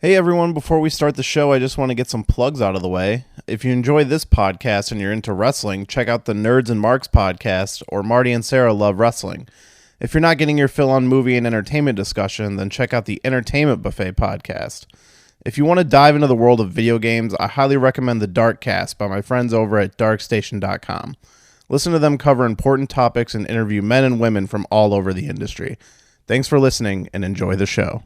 Hey everyone, before we start the show, I just want to get some plugs out of the way. If you enjoy this podcast and you're into wrestling, check out the Nerds and Marks podcast or Marty and Sarah Love Wrestling. If you're not getting your fill on movie and entertainment discussion, then check out the Entertainment Buffet podcast. If you want to dive into the world of video games, I highly recommend the Darkcast by my friends over at darkstation.com. Listen to them cover important topics and interview men and women from all over the industry. Thanks for listening and enjoy the show.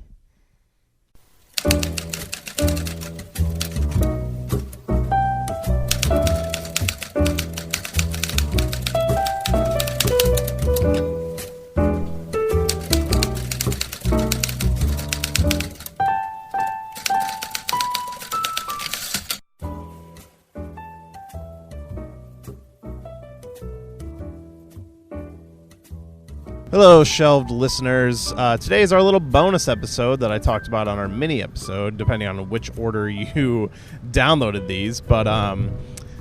Hello, shelved listeners. Today is our little bonus episode that I talked about on our mini episode, depending on which order you downloaded these. But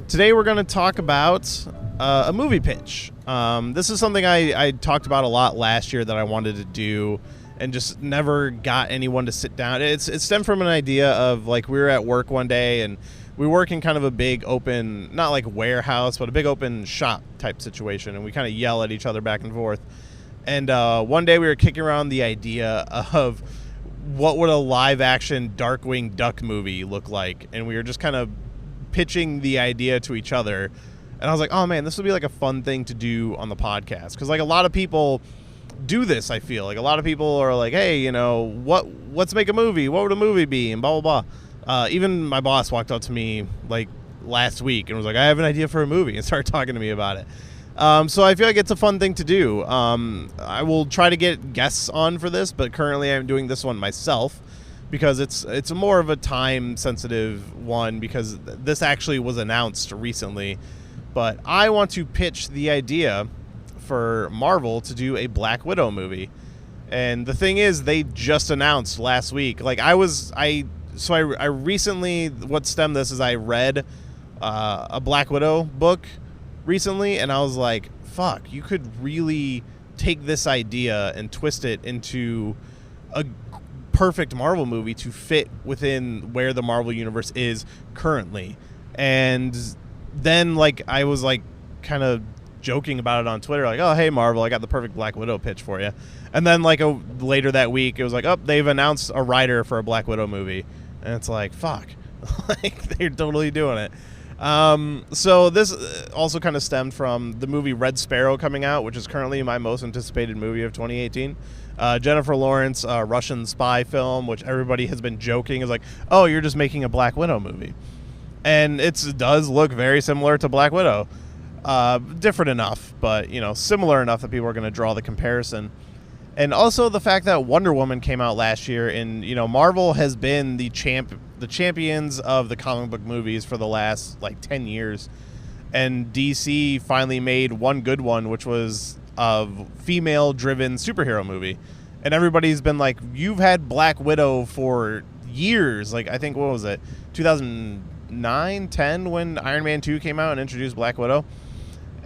today we're going to talk about a movie pitch. This is something I talked about a lot last year that I wanted to do and just never got anyone to sit down. It stemmed from an idea of, like, we were at work one day and we work in kind of a big open, not like warehouse, but a big open shop type situation. And we kind of yell at each other back and forth. And one day we were kicking around the idea of what would a live-action Darkwing Duck movie look like. And we were just kind of pitching the idea to each other. And I was like, oh, man, this would be like a fun thing to do on the podcast. Because, like, a lot of people do this, I feel. Like, a lot of people are like, hey, you know, let's make a movie. What would a movie be? And blah, blah, blah. Even my boss walked up to me, like, last week and was like, I have an idea for a movie, and started talking to me about it. So I feel like it's a fun thing to do. I will try to get guests on for this, but currently I'm doing this one myself because it's more of a time-sensitive one because this actually was announced recently. But I want to pitch the idea for Marvel to do a Black Widow movie. And the thing is, they just announced last week. Like, I recently, what stemmed this is I read a Black Widow book recently, and I was like, fuck, you could really take this idea and twist it into a perfect Marvel movie to fit within where the Marvel universe is currently. And then, like, I was like kind of joking about it on Twitter, like, oh, hey Marvel, I got the perfect Black Widow pitch for you. And then, like, later that week it was like, oh, they've announced a writer for a Black Widow movie, and it's like, fuck. Like, they're totally doing it. So this also kind of stemmed from the movie Red Sparrow coming out, which is currently my most anticipated movie of 2018. Jennifer Lawrence, Russian spy film, which everybody has been joking is like, oh, you're just making a Black Widow movie. And it does look very similar to Black Widow. Different enough, but, you know, similar enough that people are going to draw the comparison. And also the fact that Wonder Woman came out last year, and, you know, Marvel has been the champions of the comic book movies for the last, like, 10 years. And DC finally made one good one, which was a female-driven superhero movie. And everybody's been like, you've had Black Widow for years. Like, I think, what was it, 2009, 10, when Iron Man 2 came out and introduced Black Widow?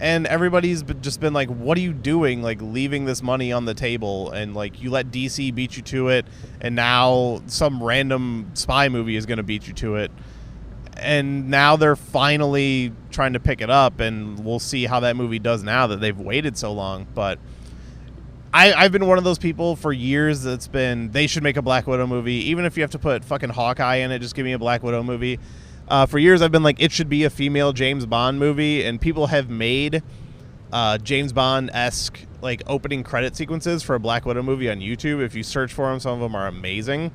And everybody's just been like, what are you doing, like, leaving this money on the table? And, like, you let DC beat you to it, and now some random spy movie is going to beat you to it. And now they're finally trying to pick it up, and we'll see how that movie does now that they've waited so long. But I've been one of those people for years that's been, they should make a Black Widow movie. Even if you have to put fucking Hawkeye in it, just give me a Black Widow movie. For years, I've been like, it should be a female James Bond movie, and people have made James Bond-esque, like, opening credit sequences for a Black Widow movie on YouTube. If you search for them, some of them are amazing,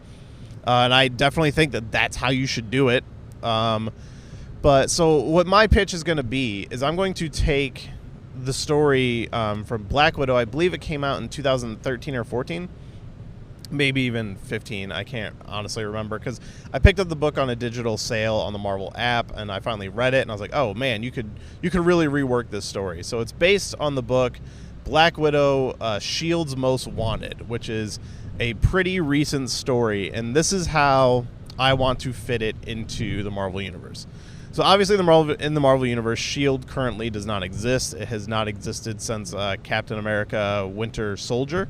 and I definitely think that that's how you should do it. But so what my pitch is going to be is I'm going to take the story from Black Widow. I believe it came out in 2013 or 14. Maybe even 15. I can't honestly remember because I picked up the book on a digital sale on the Marvel app, and I finally read it, and I was like, oh man, you could really rework this story. So it's based on the book Black Widow, S.H.I.E.L.D.'s Most Wanted, which is a pretty recent story, and this is how I want to fit it into the Marvel universe. So obviously in the Marvel universe, S.H.I.E.L.D. currently does not exist. It has not existed since Captain America Winter Soldier.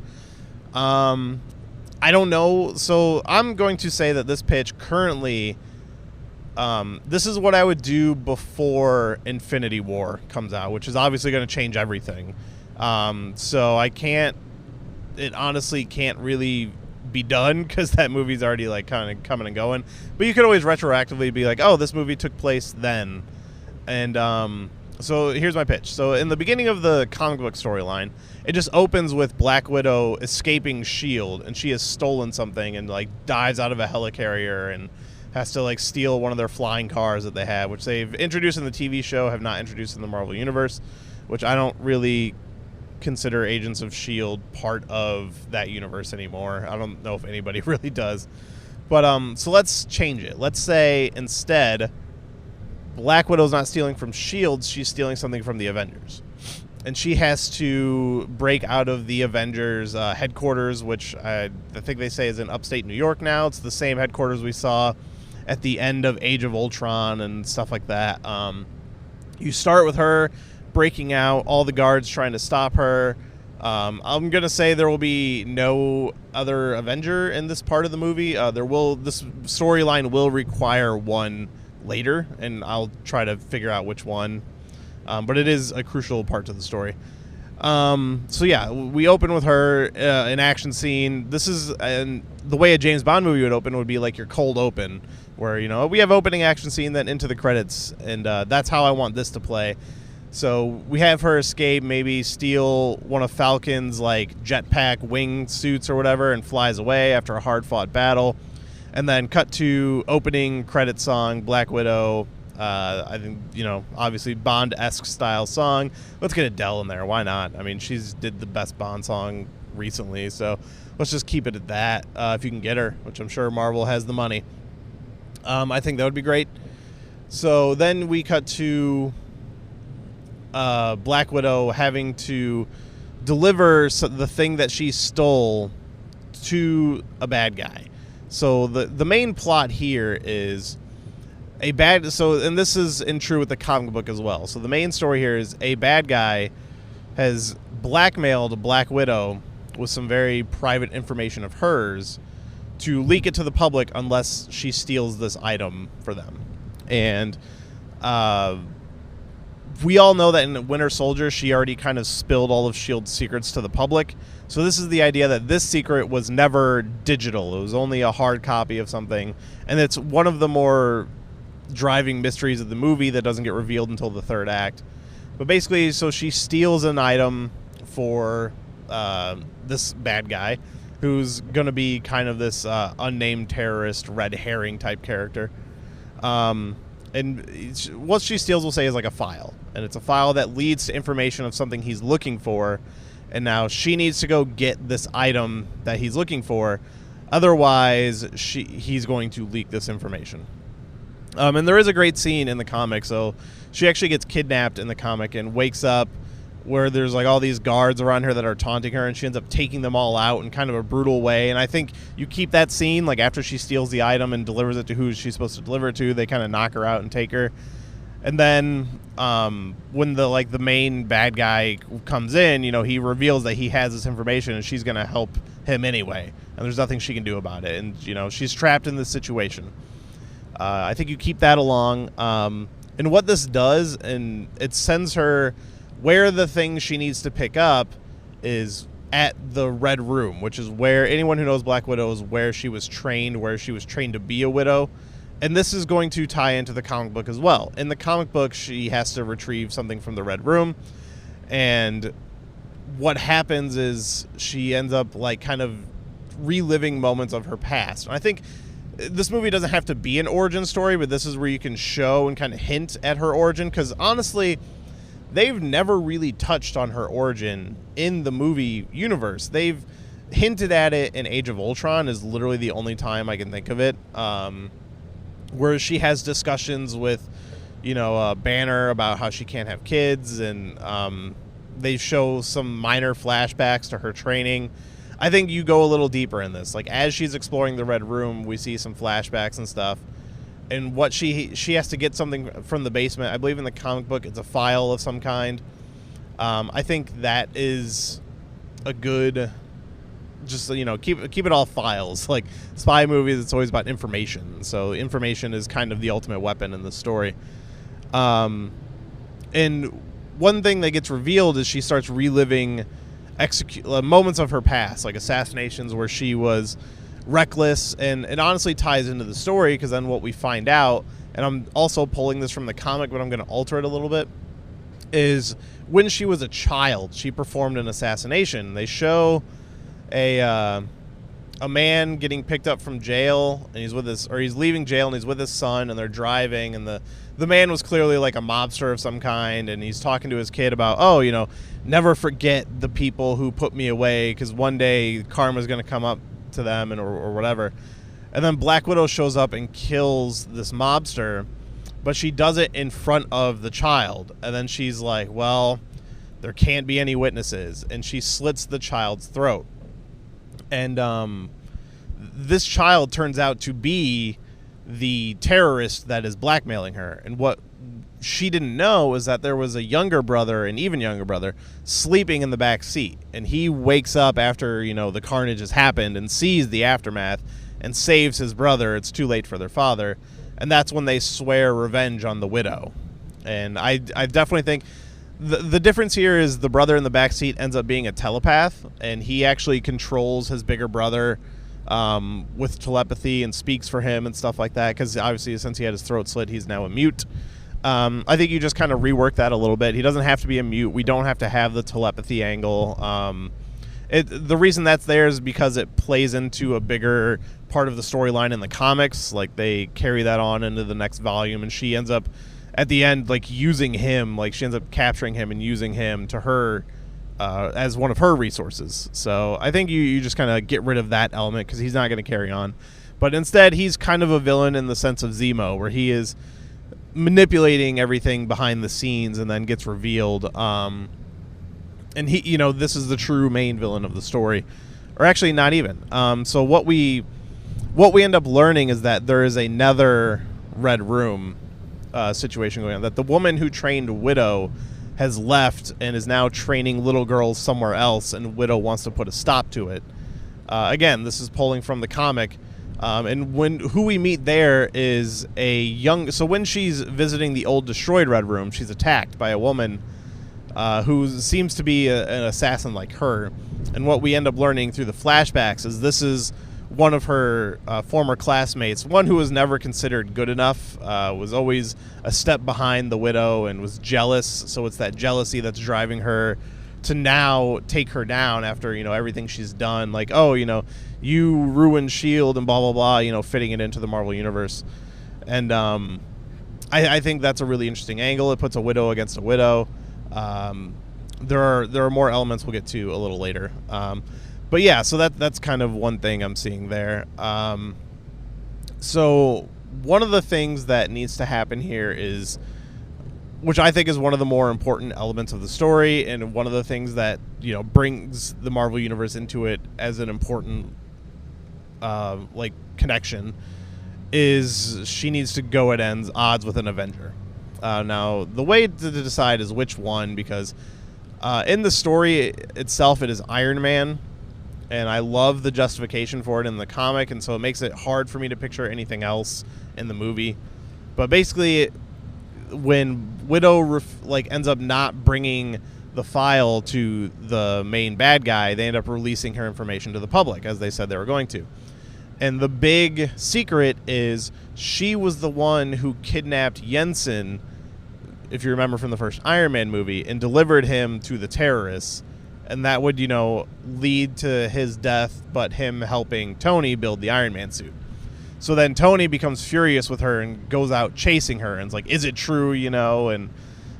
I don't know. So I'm going to say that this pitch currently, this is what I would do before Infinity War comes out, which is obviously going to change everything. So it honestly can't really be done because that movie's already like kind of coming and going. But you could always retroactively be like, oh, this movie took place then. And so here's my pitch. So in the beginning of the comic book storyline, it just opens with Black Widow escaping S.H.I.E.L.D. and she has stolen something and like dives out of a helicarrier and has to like steal one of their flying cars that they have, which they've introduced in the TV show, have not introduced in the Marvel Universe, which I don't really consider Agents of S.H.I.E.L.D. part of that universe anymore. I don't know if anybody really does. But so let's change it. Let's say instead Black Widow's not stealing from S.H.I.E.L.D., she's stealing something from the Avengers. And she has to break out of the Avengers headquarters, which I think they say is in upstate New York now. It's the same headquarters we saw at the end of Age of Ultron and stuff like that. You start with her breaking out, all the guards trying to stop her. I'm going to say there will be no other Avenger in this part of the movie. This storyline will require one later, and I'll try to figure out which one. But it is a crucial part to the story. So yeah, we open with her, an action scene. This is, and the way a James Bond movie would open would be like your cold open, where, you know, we have opening action scene, then into the credits, and that's how I want this to play. So we have her escape, maybe steal one of Falcon's like jetpack wing suits or whatever, and flies away after a hard-fought battle. And then cut to opening credit song, Black Widow. I think, you know, obviously Bond-esque style song. Let's get Adele in there. Why not? I mean, she's did the best Bond song recently, so let's just keep it at that if you can get her, which I'm sure Marvel has the money. I think that would be great. So then we cut to Black Widow having to deliver the thing that she stole to a bad guy. So the main plot here is and this is true with the comic book as well. So the main story here is a bad guy has blackmailed Black Widow with some very private information of hers to leak it to the public unless she steals this item for them. And we all know that in Winter Soldier, she already kind of spilled all of S.H.I.E.L.D.'s secrets to the public. So this is the idea that this secret was never digital. It was only a hard copy of something. And it's one of the more driving mysteries of the movie that doesn't get revealed until the third act. But basically, so she steals an item for this bad guy who's going to be kind of this unnamed terrorist, red herring type character. And what she steals, we'll say, is like a file. And it's a file that leads to information of something he's looking for. And now she needs to go get this item that he's looking for. Otherwise, he's going to leak this information. And there is a great scene in the comic. So she actually gets kidnapped in the comic and wakes up where there's like all these guards around her that are taunting her, and she ends up taking them all out in kind of a brutal way. And I think you keep that scene, like after she steals the item and delivers it to who she's supposed to deliver it to, they kind of knock her out and take her. And then when the main bad guy comes in, you know, he reveals that he has this information and she's going to help him anyway. And there's nothing she can do about it. And, you know, she's trapped in this situation. I think you keep that along. And what this does, and it sends her where the thing she needs to pick up is at the Red Room, which is where anyone who knows Black Widow is where she was trained to be a widow. And this is going to tie into the comic book as well. In the comic book, she has to retrieve something from the Red Room. And what happens is she ends up like kind of reliving moments of her past. And I think this movie doesn't have to be an origin story, but this is where you can show and kind of hint at her origin. Because honestly, they've never really touched on her origin in the movie universe. They've hinted at it in Age of Ultron is literally the only time I can think of it. Where she has discussions with, you know, Banner about how she can't have kids, and they show some minor flashbacks to her training. I think you go a little deeper in this. Like, as she's exploring the Red Room, we see some flashbacks and stuff. And what she has to get something from the basement. I believe in the comic book it's a file of some kind. I think that is a good just, keep it all files. Like spy movies, it's always about information. So information is kind of the ultimate weapon in the story. And one thing that gets revealed is she starts reliving moments of her past, like assassinations where she was reckless, and it honestly ties into the story, because then what we find out, and I'm also pulling this from the comic, but I'm going to alter it a little bit, is when she was a child, she performed an assassination. They show a man getting picked up from jail, and he's leaving jail, and he's with his son, and they're driving, and the man was clearly like a mobster of some kind, and he's talking to his kid about, never forget the people who put me away, because one day karma's going to come up to them, or whatever. And then Black Widow shows up and kills this mobster, but she does it in front of the child. And then she's like, well, there can't be any witnesses, and she slits the child's throat. And this child turns out to be the terrorist that is blackmailing her. And what she didn't know is that there was a younger brother, an even younger brother, sleeping in the back seat. And he wakes up after, the carnage has happened and sees the aftermath and saves his brother. It's too late for their father. And that's when they swear revenge on the widow. And I definitely think the difference here is the brother in the back seat ends up being a telepath, and he actually controls his bigger brother with telepathy and speaks for him and stuff like that, because obviously since he had his throat slit, he's now a mute. I think you just kind of rework that a little bit. He doesn't have to be a mute. We don't have to have the telepathy angle. The reason that's there is because it plays into a bigger part of the storyline in the comics. Like, they carry that on into the next volume, and she ends up at the end like using him. Like, she ends up capturing him and using him to her as one of her resources. So I think you just kind of get rid of that element, because he's not going to carry on. But instead, he's kind of a villain in the sense of Zemo, where he is manipulating everything behind the scenes and then gets revealed. And he, this is the true main villain of the story, or actually not even. So what we end up learning is that there is another Red Room situation going on. That the woman who trained Widow has left and is now training little girls somewhere else, and Widow wants to put a stop to it. Again, this is pulling from the comic. And who we meet there is so when she's visiting the old destroyed Red Room, she's attacked by a woman who seems to be an assassin like her. And what we end up learning through the flashbacks is this is one of her former classmates, one who was never considered good enough, was always a step behind the Widow and was jealous. So it's that jealousy that's driving her to now take her down after, everything she's done. Like, you ruined S.H.I.E.L.D. and blah, blah, blah, fitting it into the Marvel Universe. And I think that's a really interesting angle. It puts a Widow against a Widow. There are more elements we'll get to a little later. But yeah, so that's kind of one thing I'm seeing there. So one of the things that needs to happen here is, which I think is one of the more important elements of the story, and one of the things that, brings the Marvel Universe into it as an important, connection, is she needs to go at odds with an Avenger. Now, the way to decide is which one, because in the story itself, it is Iron Man, and I love the justification for it in the comic, and so it makes it hard for me to picture anything else in the movie. But basically, when Widow ends up not bringing the file to the main bad guy, they end up releasing her information to the public, as they said they were going to. And the big secret is she was the one who kidnapped Jensen, if you remember from the first Iron Man movie, and delivered him to the terrorists. And that would, lead to his death, but him helping Tony build the Iron Man suit. So then Tony becomes furious with her and goes out chasing her, and it's like, is it true, and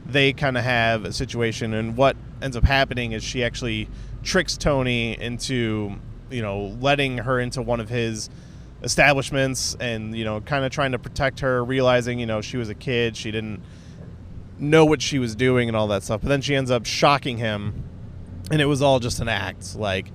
they kind of have a situation. And what ends up happening is she actually tricks Tony into, letting her into one of his establishments, and, kind of trying to protect her, realizing, she was a kid, she didn't know what she was doing and all that stuff. But then she ends up shocking him, and it was all just an act. Like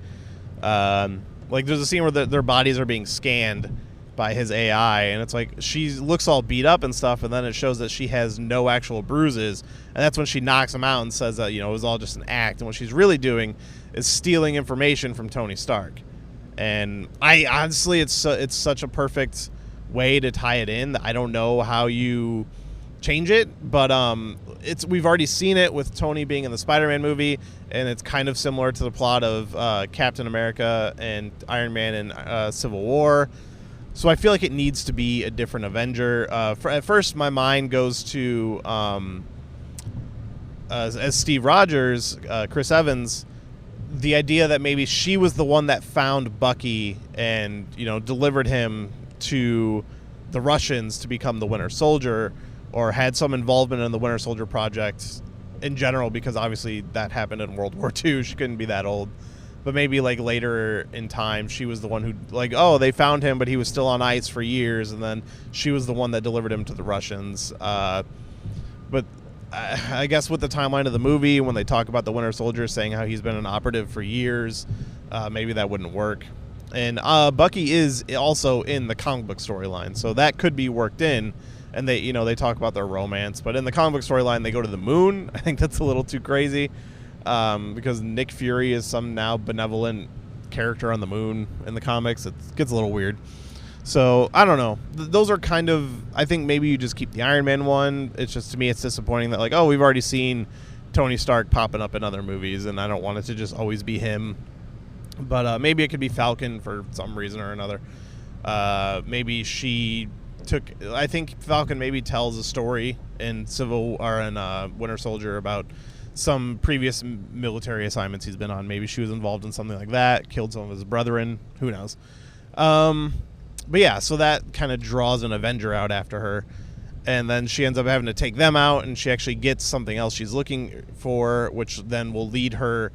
there's a scene where their bodies are being scanned by his AI, and it's like she looks all beat up and stuff, and then it shows that she has no actual bruises, and that's when she knocks him out and says that, it was all just an act. And what she's really doing is stealing information from Tony Stark. And I honestly, it's such a perfect way to tie it in that I don't know how you change it, but we've already seen it with Tony being in the Spider-Man movie, and it's kind of similar to the plot of Captain America and Iron Man in Civil War. So I feel like it needs to be a different Avenger. At first, my mind goes to as Steve Rogers, Chris Evans, the idea that maybe she was the one that found Bucky and, you know, delivered him to the Russians to become the Winter Soldier, or had some involvement in the Winter Soldier project in general, because obviously that happened in World War II. She couldn't be that old. But maybe like later in time, she was the one who, like, oh, they found him, but he was still on ice for years, and then she was the one that delivered him to the Russians. But I guess with the timeline of the movie, when they talk about the Winter Soldier saying how he's been an operative for years, maybe that wouldn't work. And Bucky is also in the comic book storyline, so that could be worked in. And they talk about their romance, but in the comic book storyline, they go to the moon. I think that's a little too crazy, because Nick Fury is some now benevolent character on the moon in the comics. It gets a little weird. So I don't know. Those are kind of, I think maybe you just keep the Iron Man one. It's just, to me, it's disappointing that, like, oh, we've already seen Tony Stark popping up in other movies, and I don't want it to just always be him. But maybe it could be Falcon for some reason or another. Maybe I think Falcon maybe tells a story in Winter Soldier about some previous military assignments he's been on. Maybe she was involved in something like that, killed some of his brethren. Who knows? But yeah, so that kind of draws an Avenger out after her. And then she ends up having to take them out, and she actually gets something else she's looking for, which then will lead her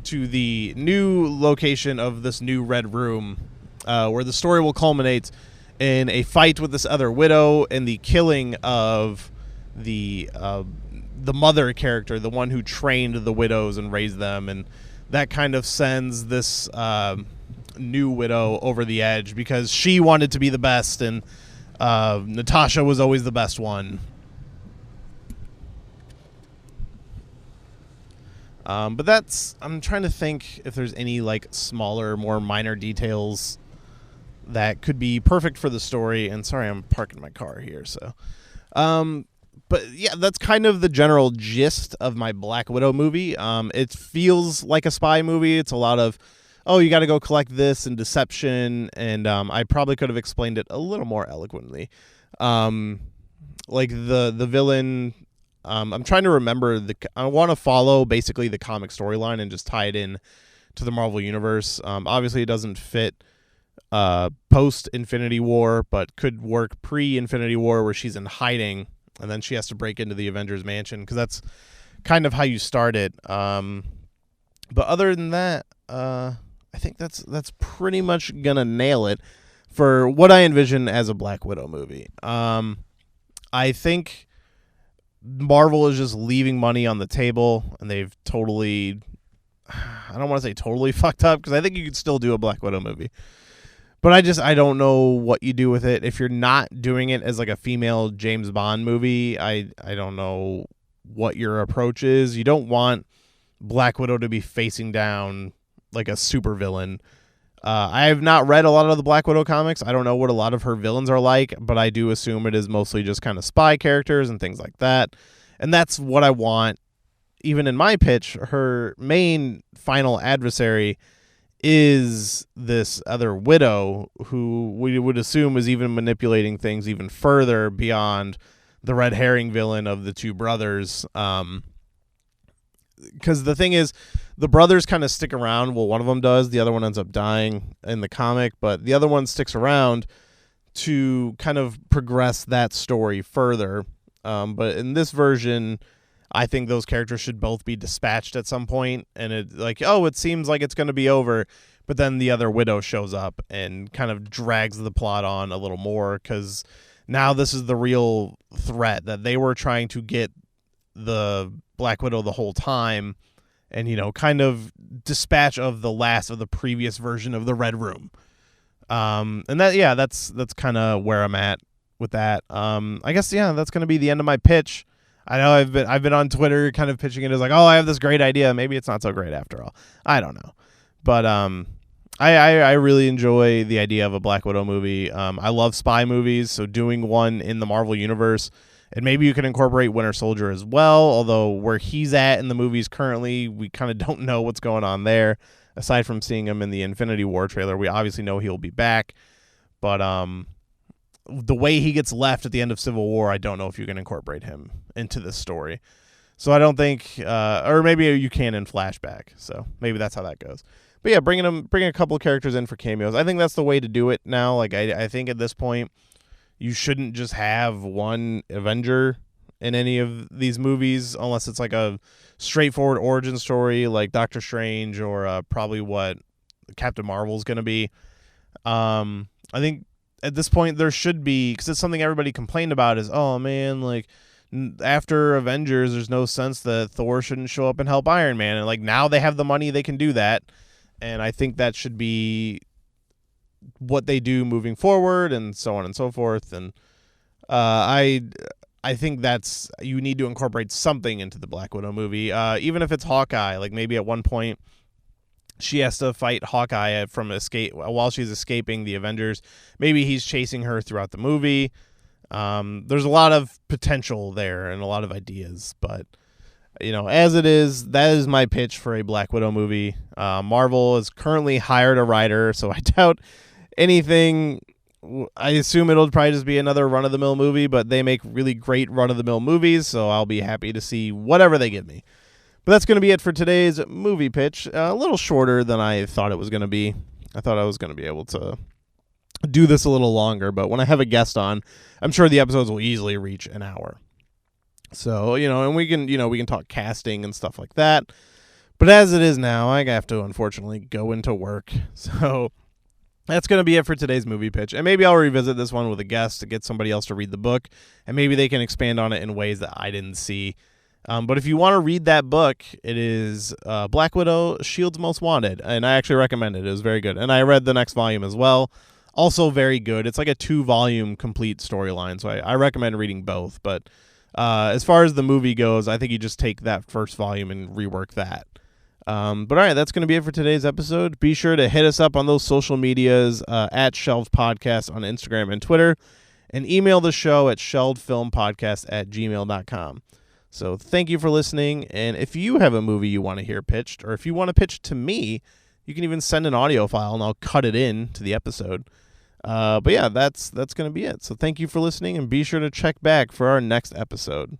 to the new location of this new Red Room, where the story will culminate in a fight with this other widow and the killing of the mother character, the one who trained the widows and raised them. And that kind of sends this new widow over the edge, because she wanted to be the best, and Natasha was always the best one. But I'm trying to think if there's any like smaller, more minor details that could be perfect for the story. And sorry, I'm parking my car here. So, but yeah, that's kind of the general gist of my Black Widow movie. It feels like a spy movie. It's a lot of, oh, you got to go collect this, and deception. And I probably could have explained it a little more eloquently. Like the villain, I'm trying to remember I want to follow basically the comic storyline and just tie it in to the Marvel Universe. Obviously it doesn't fit post Infinity War, but could work pre Infinity War, where she's in hiding and then she has to break into the Avengers mansion, because that's kind of how you start it. But other than that, I think that's pretty much gonna nail it for what I envision as a Black Widow movie. I think Marvel is just leaving money on the table, and they've totally, I don't want to say totally fucked up, because I think you could still do a Black Widow movie. But I don't know what you do with it. If you're not doing it as like a female James Bond movie, I don't know what your approach is. You don't want Black Widow to be facing down like a supervillain. I have not read a lot of the Black Widow comics. I don't know what a lot of her villains are like, but I do assume it is mostly just kind of spy characters and things like that. And that's what I want. Even in my pitch, her main final adversary is this other widow who we would assume is even manipulating things even further beyond the red herring villain of the two brothers. Because the thing is, the brothers kind of stick around. Well, one of them does. The other one ends up dying in the comic, but the other one sticks around to kind of progress that story further. But in this version, I think those characters should both be dispatched at some point, and it seems like it's going to be over, but then the other widow shows up and kind of drags the plot on a little more, because now this is the real threat, that they were trying to get the Black Widow the whole time, and kind of dispatch of the last of the previous version of the Red Room. And that's kind of where I'm at with that. I guess that's going to be the end of my pitch. I know I've been on Twitter kind of pitching it as like, oh, I have this great idea. Maybe it's not so great after all. I don't know. But I really enjoy the idea of a Black Widow movie. I love spy movies, so doing one in the Marvel Universe, and maybe you can incorporate Winter Soldier as well, although where he's at in the movies currently, we kind of don't know what's going on there. Aside from seeing him in the Infinity War trailer, we obviously know he'll be back, but the way he gets left at the end of Civil War, I don't know if you can incorporate him into this story. So I don't think, or maybe you can in flashback, so maybe that's how that goes. But yeah, bringing a couple of characters in for cameos. I think that's the way to do it now. Like I think at this point, you shouldn't just have one Avenger in any of these movies unless it's like a straightforward origin story, like Doctor Strange or probably what Captain Marvel's going to be. I think at this point there should be, because it's something everybody complained about is, oh man, like after Avengers, there's no sense that Thor shouldn't show up and help Iron Man, and like now they have the money, they can do that. And I think that should be what they do moving forward, and so on and so forth. And I think that's, you need to incorporate something into the Black Widow movie, even if it's Hawkeye. Like maybe at one point she has to fight Hawkeye from escape while she's escaping the Avengers. Maybe he's chasing her throughout the movie. There's a lot of potential there and a lot of ideas, but as it is, that is my pitch for a Black Widow movie. Marvel has currently hired a writer, so I doubt anything. I assume it'll probably just be another run-of-the-mill movie, but they make really great run-of-the-mill movies, so I'll be happy to see whatever they give me. But that's going to be it for today's movie pitch. A little shorter than I thought it was going to be. I thought I was going to be able to do this a little longer, but when I have a guest on, I'm sure the episodes will easily reach an hour. So, and we can talk casting and stuff like that. But as it is now, I have to unfortunately go into work. So that's going to be it for today's movie pitch. And maybe I'll revisit this one with a guest to get somebody else to read the book. And maybe they can expand on it in ways that I didn't see. But if you want to read that book, it is Black Widow, S.H.I.E.L.D.'s Most Wanted. And I actually recommend it. It was very good. And I read the next volume as well. Also very good. It's like a 2-volume complete storyline. So I recommend reading both. But as far as the movie goes, I think you just take that first volume and rework that. But all right, that's going to be it for today's episode. Be sure to hit us up on those social medias at Shelved Podcast on Instagram and Twitter, and email the show at shelvedfilmpodcast@gmail.com. So thank you for listening, and if you have a movie you want to hear pitched, or if you want to pitch to me, you can even send an audio file, and I'll cut it in to the episode. But yeah, that's going to be it. So thank you for listening, and be sure to check back for our next episode.